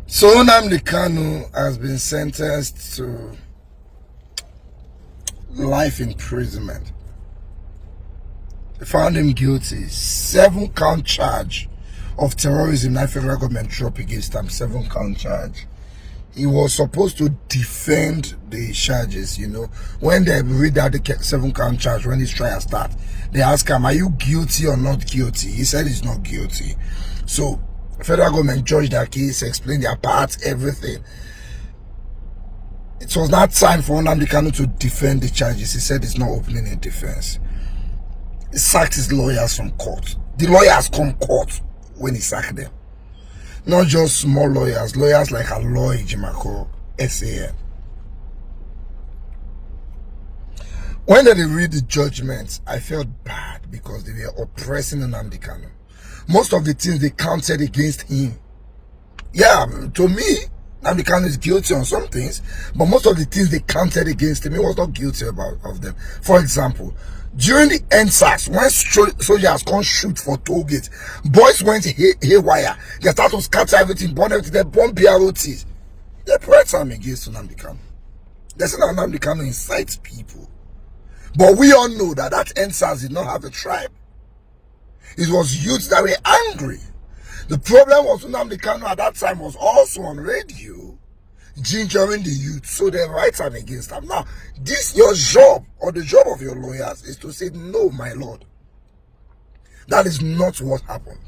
So Nnamdi Kanu has been sentenced to life imprisonment. They found him guilty. 7-count charge of terrorism. Now federal government dropped against him. 7-count charge. He was supposed to defend the charges, When they read out the 7-count charge, when his trial starts, they ask him, are you guilty or not guilty? He said he's not guilty. So, federal government judged that case, explained their parts, everything. It was not time for Nnamdi Kanu to defend the charges. He said he's not opening a defense. He sacked his lawyers from court. The lawyers come court when he sacked them. Not just small lawyers like Aloy Jimako, SAN. When they read the judgments, I felt bad because they were oppressing Nnamdi Kanu. Most of the things they counted against him. Yeah, to me, Nnamdi Kanu is guilty on some things, but most of the things they counted against him, he was not guilty of them. For example, during the NSAS, when soldiers can't shoot for toll gates, boys went haywire. They started to scatter everything, burn everything, they bomb BROTs. They prayed time against Nnamdi Kanu. They said that Nnamdi Kanu incites people. But we all know that NSAS did not have a tribe. It was youths that were angry. The problem was Nnamdi Kanu at that time was also on radio, gingering the youth, so they write them against them. Now, this your job, or the job of your lawyers, is to say, no, my lord. That is not what happened.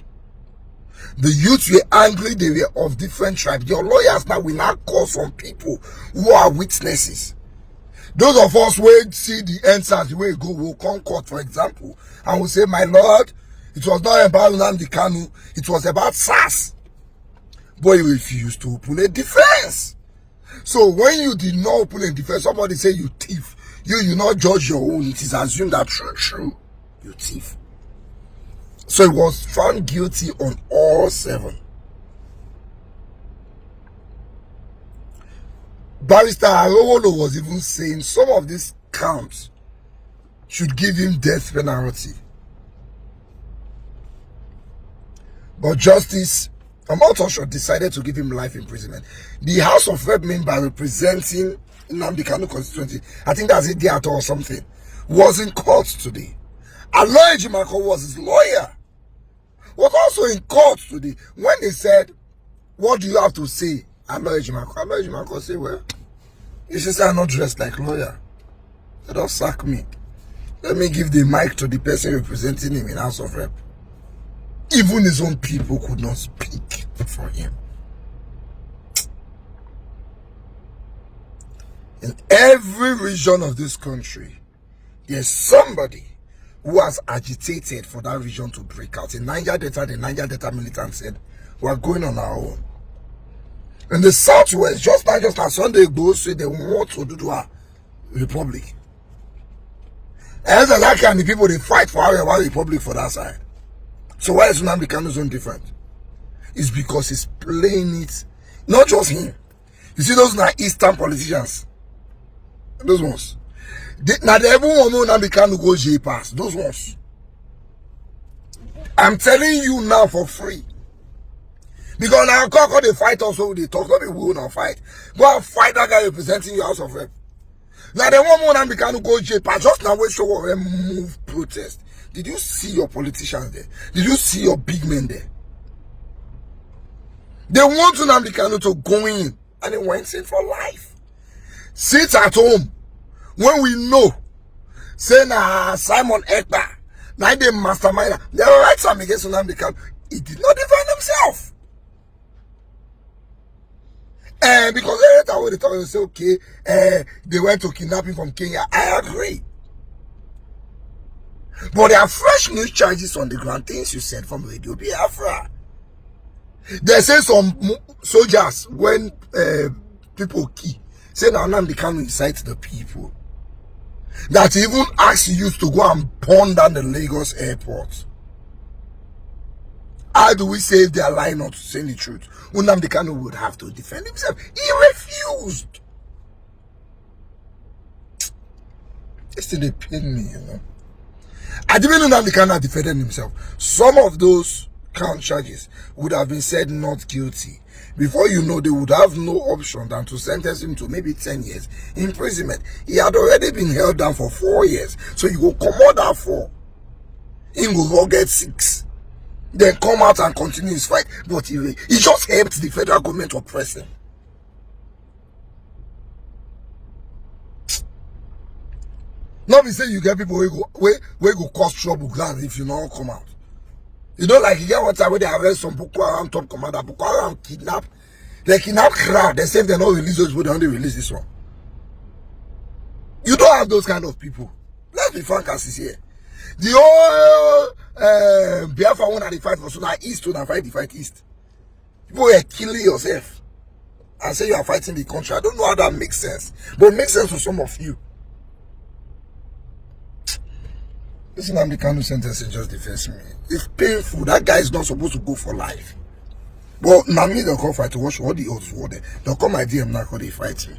The youths were angry, they were of different tribes. Your lawyers now will not call some people who are witnesses. Those of us who see the answers the way it go, will come court, for example, and will say, my lord, it was not about Nnamdi Kanu, it was about SAS. But he refused to open a defense. So when you did not open a defense, somebody say you thief. You not judge your own. It is assumed that true, you thief. So he was found guilty on all 7. Barrister Arowolo was even saying some of these counts should give him death penalty. But Justice Omotosho decided to give him life imprisonment. The House of Rep member representing Nnamdi Kanu constituency, I think that's Idiato or something, was in court today. Aloy Jimako was his lawyer, was also in court today. When they said, what do you have to say, Aloy Jimako said, well, you should say I'm not dressed like lawyer. They don't sack me. Let me give the mic to the person representing him in House of Rep. Even his own people could not speak for him. In every region of this country, there's somebody who has agitated for that region to break out. In Niger Delta, the Niger Delta militants said, we're going on our own. In the Southwest, just as Sunday goes, say they want to do a republic. And that kind of people, they fight for our republic for that side. So why is Nnamdi Kanu's zone different? It's because he's playing it, not just him. You see, those are Eastern politicians. Those ones. Now, everyone know Nnamdi Kanu go J pass. Those ones. I'm telling you now for free. Because now, they fight also, they talk, not be we will not fight. Go and fight that guy representing your House of Rep. Now, they want more Nnamdi Kanu go J pass. Just now, wait, show them move protest. Did you see your politicians there? Did you see your big men there? They want Nnamdi Kanu to go in, and they went in for life. Sit at home. When we know, say Simon Ekpa, now they mastermind, they write something against Nnamdi Kanu. He did not defend himself. Because every time when they talk, they say, okay, they went to kidnapping from Kenya. I agree. But there are fresh news charges on the ground, things you said from Radio Biafra. They say some soldiers, when people key, say now Nnamdi Kanu incites the people. That even asked youth to go and burn down the Lagos airport. How do we say if they are lying not to say the truth? Nnamdi Kanu would have to defend himself. He refused. It's still they pain me, I didn't know Nnamdi Kanu defended himself. Some of those count charges, would have been said not guilty. Before you know, they would have no option than to sentence him to maybe 10 years imprisonment. He had already been held down for 4 years. So you go come out that 4. He will go get 6. Then come out and continue his fight. But he just helped the federal government oppress him. Not be say you get people who go cause trouble ground if you don't come out. You know, like you get one time where they arrest some Boko Haram top commander, Boko Haram kidnap. They kidnap crowd. They say if they don't release those people, they only release this one. You don't have those kind of people. Let's be frank as is here. The whole Biafra one at the fight for Sudan East to fight the fight East. People are killing yourself and say you are fighting the country. I don't know how that makes sense, but it makes sense to some of you. This Nnamdi Kanu sentence just defends me. It's painful. That guy is not supposed to go for life. But Nnamdi, they'll come fight to watch all the odds for them. They'll come my DM now because they fight me.